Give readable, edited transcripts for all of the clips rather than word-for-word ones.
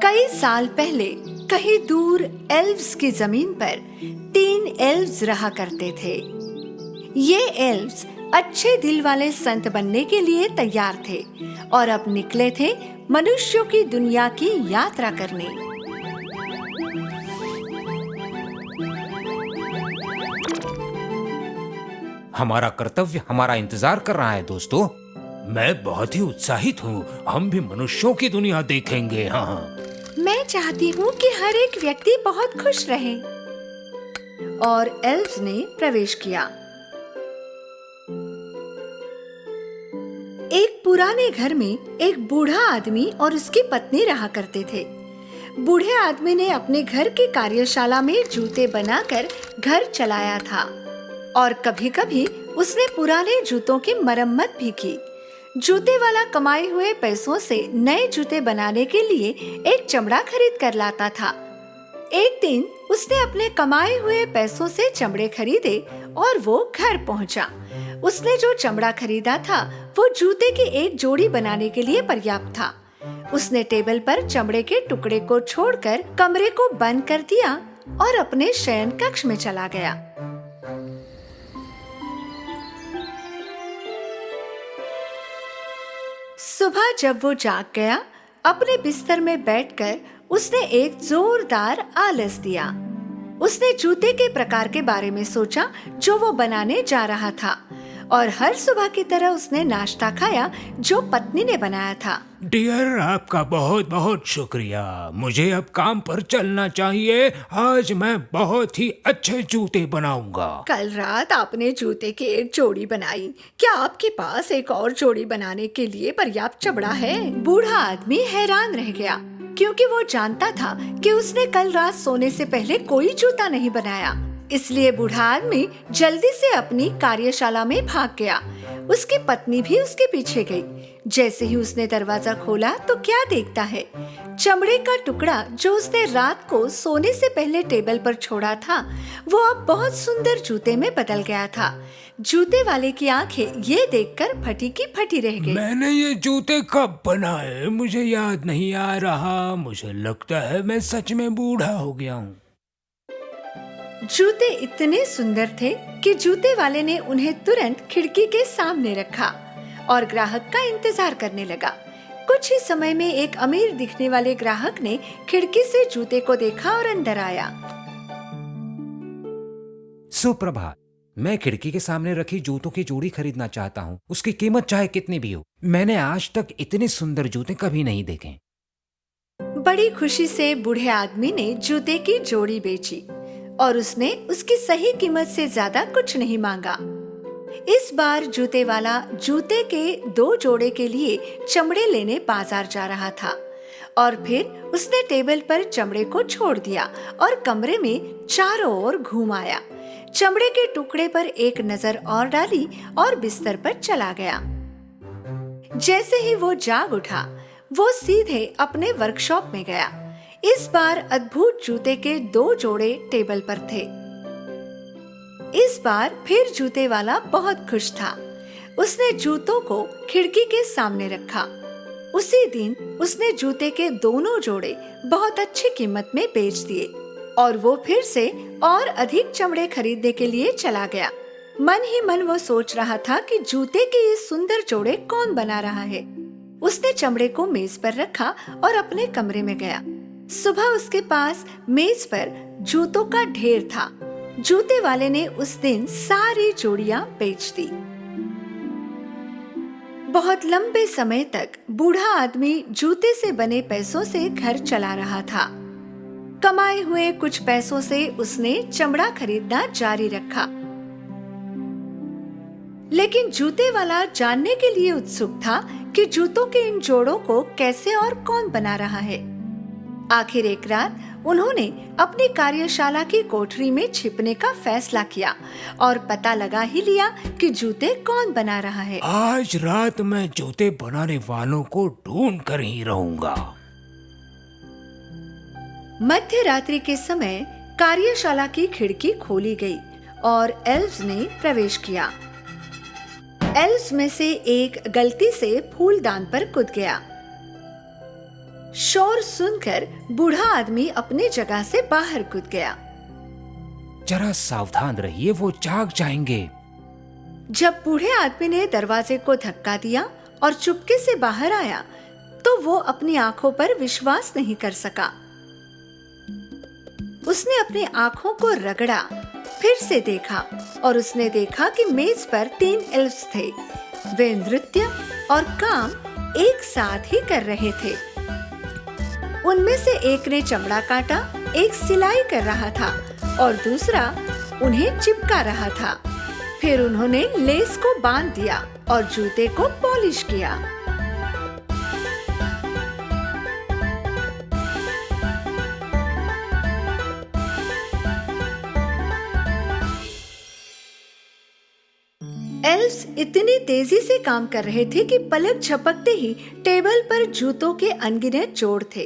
कई साल पहले कहीं दूर एल्व्स की जमीन पर 3 एल्व्स रहा करते थे। ये एल्व्स अच्छे दिल वाले संत बनने के लिए तैयार थे और अब निकले थे मनुष्यों की दुनिया की यात्रा करने। हमारा कर्तव्य हमारा इंतजार कर रहा है दोस्तों। मैं बहुत ही उत्साहित हूँ। हम भी मनुष्यों की दुनिया देखेंगे। हाँ, मैं चाहती हूँ कि हर एक व्यक्ति बहुत खुश रहे। और एल्व्स ने प्रवेश किया। एक पुराने घर में एक बूढ़ा आदमी और उसकी पत्नी रहा करते थे। बूढ़े आदमी ने अपने घर की कार्यशाला में जूते बनाकर घर चलाया था और कभी-कभी उसने पुराने जूतों की मरम्मत भी की। जूते वाला कमाए हुए पैसों से नए जूते बनाने के लिए एक चमड़ा खरीद कर लाता था। एक दिन उसने अपने कमाए हुए पैसों से चमड़े खरीदे और वो घर पहुंचा। उसने जो चमड़ा खरीदा था वो जूते की एक जोड़ी बनाने के लिए पर्याप्त था। उसने टेबल पर चमड़े के टुकड़े को छोड़कर कमरे को बंद कर दिया और अपने शयन कक्ष में चला गया। सुबह जब वो जाग गया, अपने बिस्तर में बैठकर उसने एक जोरदार आलस दिया। उसने जूते के प्रकार के बारे में सोचा जो वो बनाने जा रहा था और हर सुबह की तरह उसने नाश्ता खाया जो पत्नी ने बनाया था। डियर, आपका बहुत बहुत शुक्रिया। मुझे अब काम पर चलना चाहिए। आज मैं बहुत ही अच्छे जूते बनाऊंगा। कल रात आपने जूते की एक जोड़ी बनाई। क्या आपके पास एक और जोड़ी बनाने के लिए पर्याप्त चमड़ा है? बूढ़ा आदमी हैरान रह गया क्योंकि वो जानता था कि उसने कल रात सोने से पहले कोई जूता नहीं बनाया। इसलिए बूढ़ा आदमी जल्दी से अपनी कार्यशाला में भाग गया। उसकी पत्नी भी उसके पीछे गई। जैसे ही उसने दरवाजा खोला तो क्या देखता है, चमड़े का टुकड़ा जो उसने रात को सोने से पहले टेबल पर छोड़ा था वो अब बहुत सुंदर जूते में बदल गया था। जूते वाले की आंखें ये देखकर फटी की फटी रह गई। मैंने ये जूते कब बनाए मुझे याद नहीं आ रहा। मुझे लगता है मैं सच में बूढ़ा हो गया हूँ। जूते इतने सुंदर थे कि जूते वाले ने उन्हें तुरंत खिड़की के सामने रखा और ग्राहक का इंतजार करने लगा। कुछ ही समय में एक अमीर दिखने वाले ग्राहक ने खिड़की से जूते को देखा और अंदर आया। सुप्रभात। मैं खिड़की के सामने रखी जूतों की जोड़ी खरीदना चाहता हूँ। उसकी कीमत चाहे कितनी भी हो। मैंने आज तक इतने सुंदर जूते कभी नहीं देखे। बड़ी खुशी से बूढ़े आदमी ने जूते की जोड़ी बेची और उसने उसकी सही कीमत से ज्यादा कुछ नहीं मांगा। इस बार जूते वाला जूते के 2 जोड़े के लिए चमड़े लेने बाजार जा रहा था और फिर उसने टेबल पर चमड़े को छोड़ दिया और कमरे में चारों ओर घूम आया। चमड़े के टुकड़े पर एक नजर और डाली और बिस्तर पर चला गया। जैसे ही वो जाग उठा, वो सीधे अपने वर्कशॉप में गया। इस बार अद्भुत जूते के 2 जोड़े टेबल पर थे। इस बार फिर जूते वाला बहुत खुश था। उसने जूतों को खिड़की के सामने रखा। उसी दिन उसने जूते के दोनों जोड़े बहुत अच्छी कीमत में बेच दिए और वो फिर से और अधिक चमड़े खरीदने के लिए चला गया। मन ही मन वो सोच रहा था कि जूते के ये सुंदर जोड़े कौन बना रहा है। उसने चमड़े को मेज पर रखा और अपने कमरे में गया। सुबह उसके पास मेज पर जूतों का ढेर था। जूते वाले ने उस दिन सारी जोड़ियां बेच दी। बहुत लंबे समय तक बूढ़ा आदमी जूते से बने पैसों से घर चला रहा था। कमाए हुए कुछ पैसों से उसने चमड़ा खरीदना जारी रखा। लेकिन जूते वाला जानने के लिए उत्सुक था कि जूतों के इन जोड़ों को कैसे और कौन बना रहा है। आखिर एक रात उन्होंने अपनी कार्यशाला की कोठरी में छिपने का फैसला किया और पता लगा ही लिया कि जूते कौन बना रहा है। आज रात मैं जूते बनाने वालों को ढूंढ कर ही रहूंगा। मध्य रात्रि के समय कार्यशाला की खिड़की खोली गई और एल्व्स ने प्रवेश किया। एल्व्स में से एक गलती से फूलदान पर कूद गया। शोर सुनकर बूढ़ा आदमी अपनी जगह से बाहर कूद गया। जरा सावधान रहिए, वो जाग जाएंगे। जब बूढ़े आदमी ने दरवाजे को धक्का दिया और चुपके से बाहर आया तो वो अपनी आंखों पर विश्वास नहीं कर सका। उसने अपनी आंखों को रगड़ा, फिर से देखा और उसने देखा कि मेज पर 3 एल्व्स थे। वे नृत्य और काम एक साथ ही कर रहे थे। उनमें से एक ने चमड़ा काटा, एक सिलाई कर रहा था और दूसरा उन्हें चिपका रहा था। फिर उन्होंने लेस को बांध दिया और जूते को पॉलिश किया। एल्व्स इतनी तेजी से काम कर रहे थे कि पलक झपकते ही टेबल पर जूतों के अनगिनत जोड़ थे।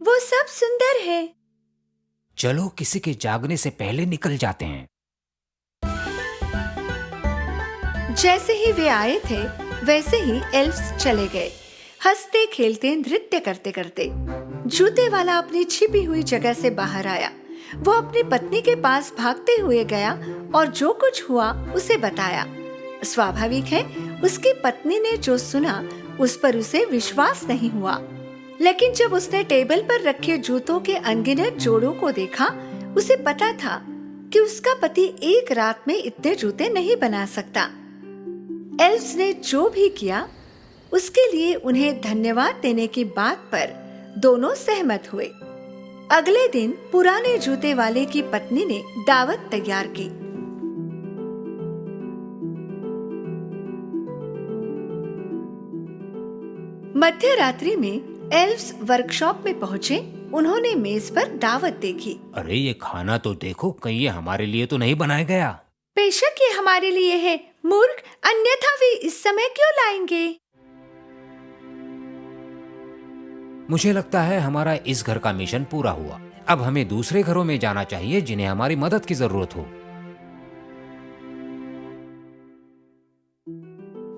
वो सब सुंदर है। चलो किसी के जागने से पहले निकल जाते हैं। जैसे ही वे आए थे वैसे ही एल्व्स चले गए, हंसते खेलते नृत्य करते करते। जूते वाला अपनी छिपी हुई जगह से बाहर आया। वो अपनी पत्नी के पास भागते हुए गया और जो कुछ हुआ उसे बताया। स्वाभाविक है, उसकी पत्नी ने जो सुना उस पर उसे विश्वास नहीं हुआ। लेकिन जब उसने टेबल पर रखे जूतों के अनगिनत जोड़ों को देखा, उसे पता था कि उसका पति एक रात में इतने जूते नहीं बना सकता। एल्व्स ने जो भी किया उसके लिए उन्हें धन्यवाद देने की बात पर दोनों सहमत हुए। अगले दिन पुराने जूते वाले की पत्नी ने दावत तैयार की। मध्य रात्रि में एल्व्स वर्कशॉप में पहुँचे। उन्होंने मेज पर दावत देखी। अरे ये खाना तो देखो, कहीं ये हमारे लिए तो नहीं बनाया गया। बेशक ये हमारे लिए है, मूर्ख, अन्यथा वे इस समय क्यों लाएंगे? मुझे लगता है हमारा इस घर का मिशन पूरा हुआ। अब हमें दूसरे घरों में जाना चाहिए जिन्हें हमारी मदद की जरूरत हो।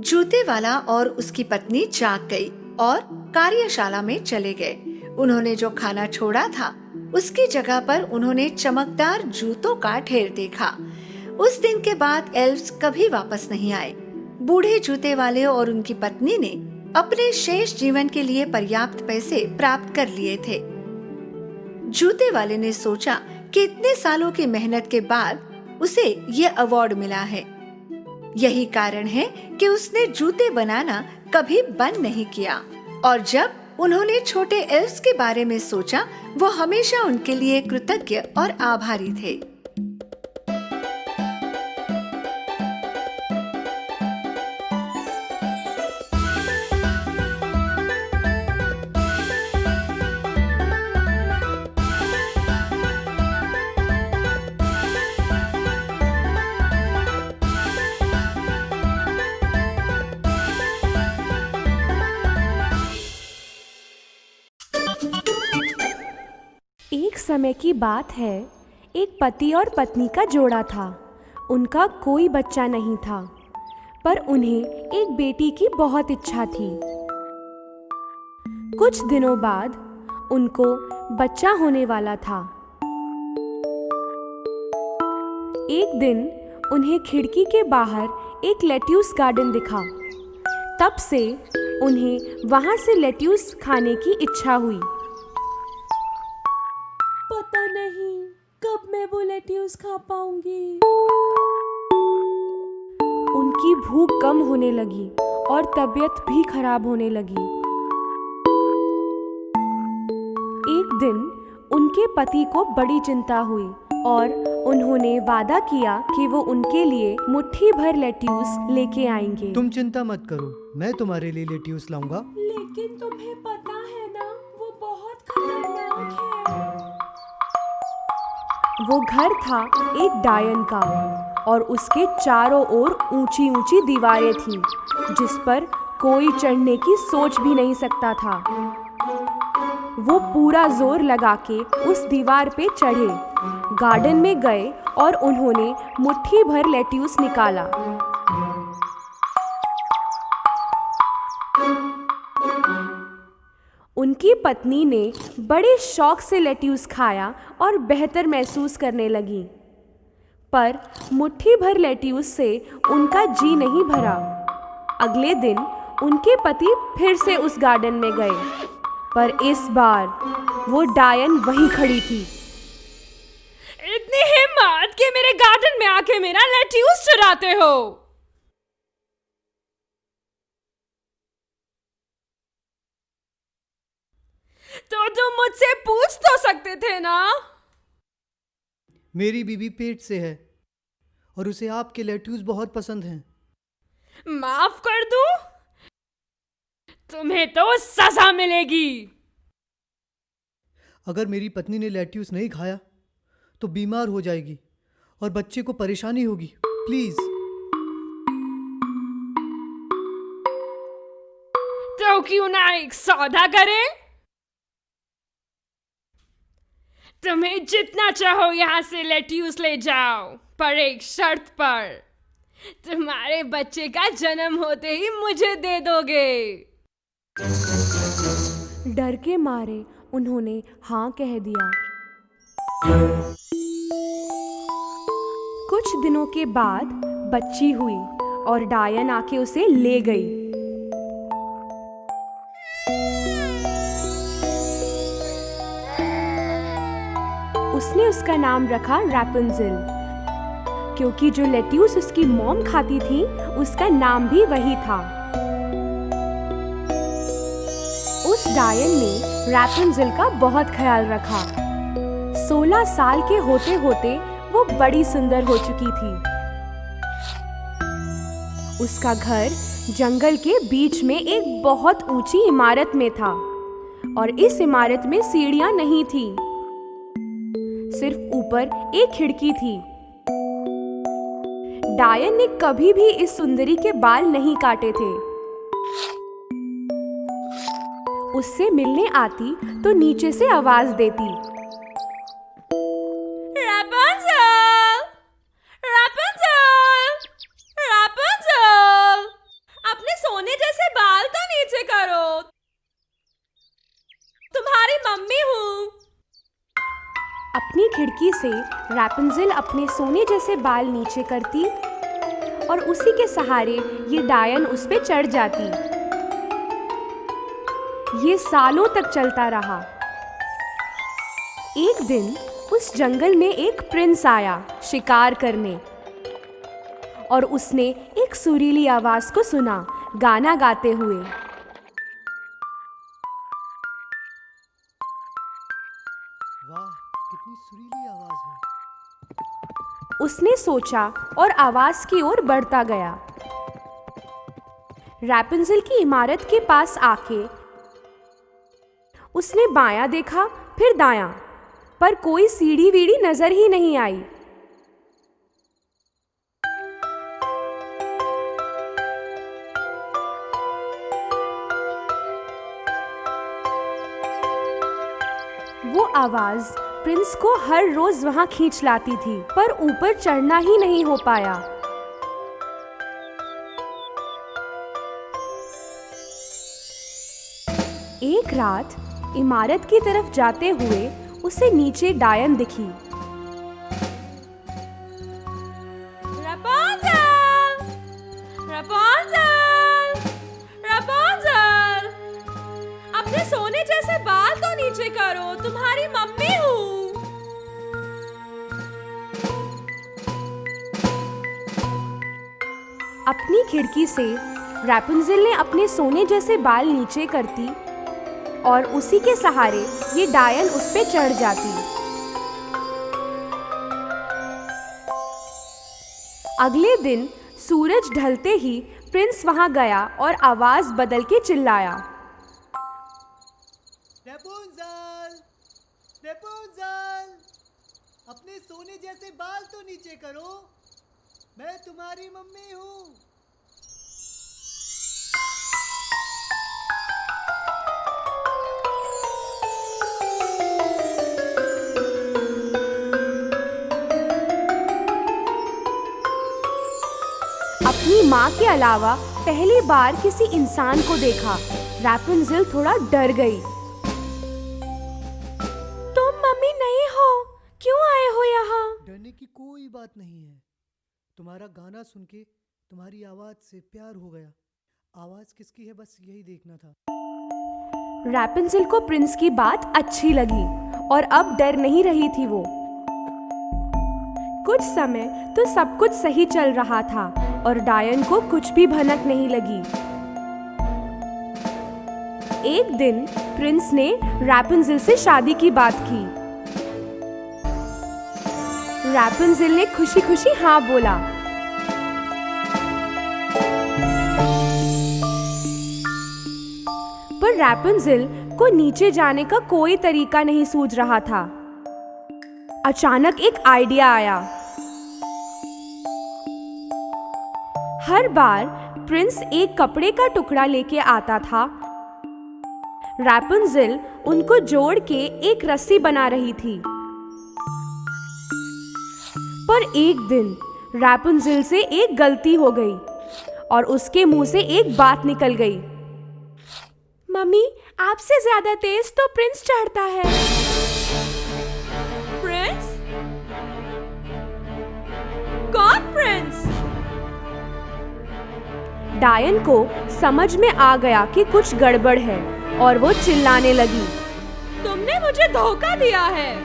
जूते वाला और उसकी पत्नी जाग गई और कार्यशाला में चले गए। उन्होंने जो खाना छोड़ा था उसकी जगह पर उन्होंने चमकदार जूतों का ढेर देखा। उस दिन के बाद एल्व्स कभी वापस नहीं आए। बूढ़े जूते वाले और उनकी पत्नी ने अपने शेष जीवन के लिए पर्याप्त पैसे प्राप्त कर लिए थे। जूते वाले ने सोचा कि इतने सालों की मेहनत के बाद उसे ये अवार्ड मिला है। यही कारण है कि उसने जूते बनाना कभी बंद नहीं किया। और जब उन्होंने छोटे एल्व्स के बारे में सोचा, वो हमेशा उनके लिए कृतज्ञ और आभारी थे। एक समय की बात है, एक पति और पत्नी का जोड़ा था। उनका कोई बच्चा नहीं था, पर उन्हें एक बेटी की बहुत इच्छा थी। कुछ दिनों बाद उनको बच्चा होने वाला था। एक दिन उन्हें खिड़की के बाहर एक लेट्यूस गार्डन दिखा। तब से उन्हें वहां से लेट्यूस खाने की इच्छा हुई। पता नहीं कब मैं वो लेट्यूस खा पाऊंगी। उनकी भूख कम होने लगी और तबीयत भी खराब होने लगी। एक दिन उनके पति को बड़ी चिंता हुई और उन्होंने वादा किया कि वो उनके लिए मुट्ठी भर लेट्यूस लेके आएंगे। तुम चिंता मत करो, मैं तुम्हारे लिए लेट्यूस लाऊंगा। लेकिन तुम्हें पता है ना, वो बहुत खतरनाक है। वो घर था एक डायन का और उसके चारों ओर ऊंची ऊंची दीवारें थीं, जिस पर कोई चढ़ने की सोच भी नहीं सकता था। वो पूरा जोर लगा के उस दीवार पे चढ़े, गार्डन में गए और उन्होंने मुट्ठी भर लेट्यूस निकाला। उनकी पत्नी ने बड़े शौक से लेट्यूस खाया और बेहतर महसूस करने लगी। पर मुट्ठी भर लेट्यूस से उनका जी नहीं भरा। अगले दिन उनके पति फिर से उस गार्डन में गए, पर इस बार वो डायन वहीं खड़ी थी। इतनी हिम्मत कि मेरे गार्डन में आके मेरा लेट्यूस चुराते हो। तो तुम मुझसे पूछ तो सकते थे ना। मेरी बीवी पेट से है और उसे आपके लेट्यूस बहुत पसंद हैं। माफ कर दूं? तुम्हें तो सजा मिलेगी। अगर मेरी पत्नी ने लेट्यूस नहीं खाया तो बीमार हो जाएगी और बच्चे को परेशानी होगी। प्लीज। तो क्यों ना एक सौदा करें? तुम्हें जितना चाहो यहां से लेट्यूस ले जाओ, पर एक शर्त पर। तुम्हारे बच्चे का जन्म होते ही मुझे दे दोगे। डर के मारे उन्होंने हाँ कह दिया। कुछ दिनों के बाद बच्ची हुई और डायन आके उसे ले गई। उसने उसका नाम रखा रैपुंज़ेल, क्योंकि जो लेट्यूस उसकी मॉम खाती थी उसका नाम भी वही था। उस डायन ने रैपुंज़ेल का बहुत ख्याल रखा। 16 साल के होते होते वो बड़ी सुंदर हो चुकी थी। उसका घर जंगल के बीच में एक बहुत ऊंची इमारत में था और इस इमारत में सीढ़ियां नहीं थी, सिर्फ ऊपर एक खिड़की थी। डायन ने कभी भी इस सुंदरी के बाल नहीं काटे थे। उससे मिलने आती तो नीचे से आवाज देती, रैपुंज़ेल! रैपुंज़ेल! रैपुंज़ेल! अपने सोने जैसे बाल तो नीचे करो, तुम्हारी मम्मी हूँ। अपनी खिड़की से रैपुंज़ेल अपने सोने जैसे बाल नीचे करती और उसी के सहारे ये डायन उस पे चढ़ जाती। ये सालों तक चलता रहा। एक दिन उस जंगल में एक प्रिंस आया शिकार करने और उसने एक सुरीली आवाज को सुना गाना गाते हुए। वाह, कितनी सुरीली आवाज है। उसने सोचा और आवाज की ओर बढ़ता गया। रैपुंज़ेल की इमारत के पास आके उसने बायां देखा, फिर दायां, पर कोई सीढ़ी वीढ़ी नजर ही नहीं आई। वो आवाज प्रिंस को हर रोज वहां खींच लाती थी, पर ऊपर चढ़ना ही नहीं हो पाया। एक रात इमारत की तरफ जाते हुए उसे नीचे डायन दिखी। रैपुंज़ेल! रैपुंज़ेल! रैपुंज़ेल! अपने सोने जैसे बाल तो नीचे करो, तुम्हारी मम्मी हूँ। अपनी खिड़की से रैपुंज़ेल ने अपने सोने जैसे बाल नीचे करती और उसी के सहारे ये डायन उस पे चढ़ जाती। अगले दिन सूरज ढलते ही प्रिंस वहां गया और आवाज बदल के चिल्लाया, रैपुंज़ेल! रैपुंज़ेल! अपने सोने जैसे बाल तो नीचे करो, मैं तुम्हारी मम्मी हूँ। अपनी माँ के अलावा पहली बार किसी इंसान को देखा, रैपुंज़ेल थोड़ा डर गई। तुम मम्मी नहीं हो, क्यों आए हो यहाँ? डरने की कोई बात नहीं है। तुम्हारा गाना सुन के तुम्हारी आवाज से प्यार हो गया। आवाज किसकी है बस यही देखना था। रैपुंज़ेल को प्रिंस की बात अच्छी लगी और अब डर नहीं रही थी वो। कुछ समय तो सब कुछ सही चल रहा था और डायन को कुछ भी भनक नहीं लगी। एक दिन प्रिंस ने रैपुंज़ेल से शादी की बात की। रैपुंज़ेल ने खुशी खुशी हाँ बोला। पर रैपुंज़ेल को नीचे जाने का कोई तरीका नहीं सूझ रहा था। अचानक एक आइडिया आया। हर बार प्रिंस एक कपड़े का टुकड़ा लेके आता था, रैपुंज़ेल उनको जोड़ के एक रस्सी बना रही थी। पर एक दिन रैपुंज़ेल से एक गलती हो गई और उसके मुंह से एक बात निकल गई। मम्मी, आपसे ज्यादा तेज तो प्रिंस चढ़ता है। प्रिंस? कौन प्रिंस? डायन को समझ में आ गया कि कुछ गड़बड़ है और वो चिल्लाने लगी। तुमने मुझे धोखा दिया है।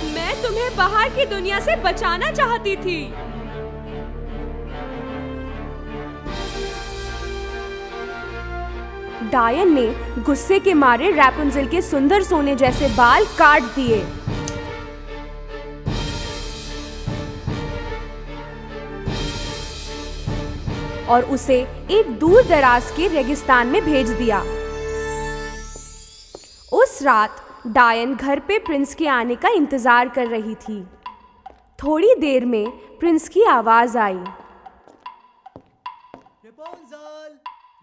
मैं तुम्हें बाहर की दुनिया से बचाना चाहती थी। डायन ने गुस्से के मारे रैपुंज़ेल के सुंदर सोने जैसे बाल काट दिए। और उसे एक दूर दराज के रेगिस्तान में भेज दिया। उस रात डायन घर पे प्रिंस के आने का इंतजार कर रही थी। थोड़ी देर में प्रिंस की आवाज आई। रेपुंज़ेल,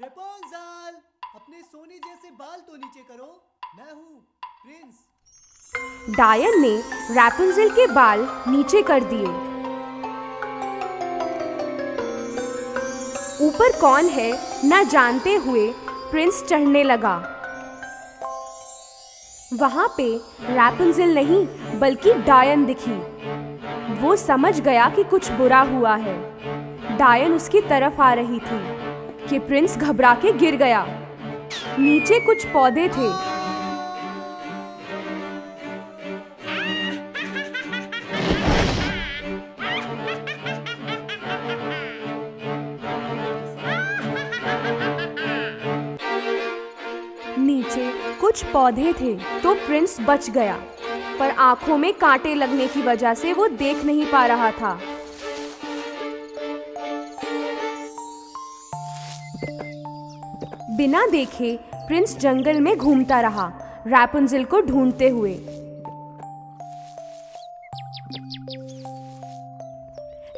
रेपुंज़ेल, अपने सोने जैसे बाल तो नीचे करो। मैं हूँ प्रिंस। डायन ने रैपुंज़ेल के बाल नीचे कर दिए। ऊपर कौन है न जानते हुए प्रिंस चढ़ने लगा। वहां पे रैपुंज़ेल नहीं बल्कि डायन दिखी। वो समझ गया कि कुछ बुरा हुआ है। डायन उसकी तरफ आ रही थी कि प्रिंस घबरा के गिर गया। नीचे कुछ पौधे थे। नीचे कुछ पौधे थे तो प्रिंस बच गया, पर आंखों में कांटे लगने की वजह से वो देख नहीं पा रहा था। बिना देखे प्रिंस जंगल में घूमता रहा, रैपुंज़ेल को ढूंढते हुए।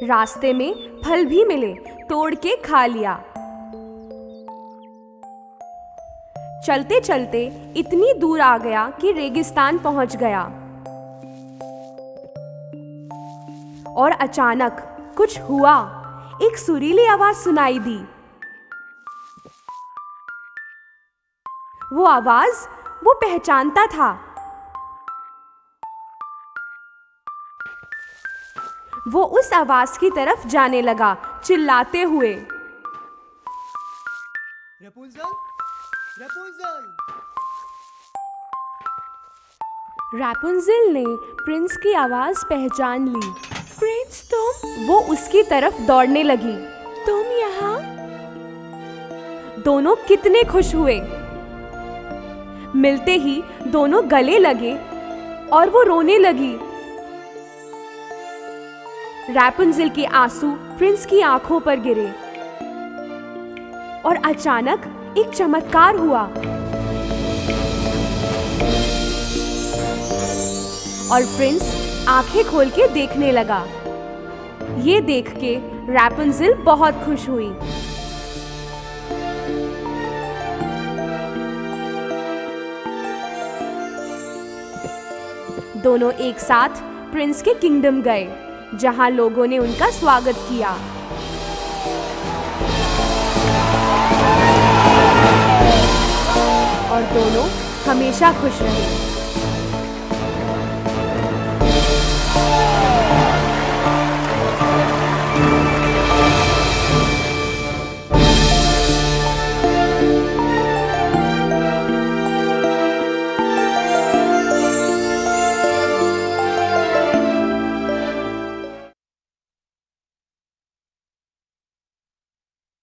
रास्ते में फल भी मिले, तोड़ के खा लिया। चलते चलते इतनी दूर आ गया कि रेगिस्तान पहुंच गया। और अचानक कुछ हुआ। एक सुरीली आवाज सुनाई दी। वो आवाज वो पहचानता था। वो उस आवाज की तरफ जाने लगा, चिल्लाते हुए। रेपुंज़ेल, रेपुंज़ेल। रैपुंज़ेल ने प्रिंस की आवाज पहचान ली। प्रिंस तुम? वो उसकी तरफ दौड़ने लगी। तुम यहाँ? दोनों कितने खुश हुए। मिलते ही दोनों गले लगे और वो रोने लगी। रैपुंज़ेल के आंसू प्रिंस की आंखों पर गिरे और अचानक एक चमत्कार हुआ और प्रिंस आंखें खोल के देखने लगा। ये देख के रैपुंज़ेल बहुत खुश हुई। दोनों एक साथ प्रिंस के किंगडम गए, जहां लोगों ने उनका स्वागत किया। हमेशा खुश रहे।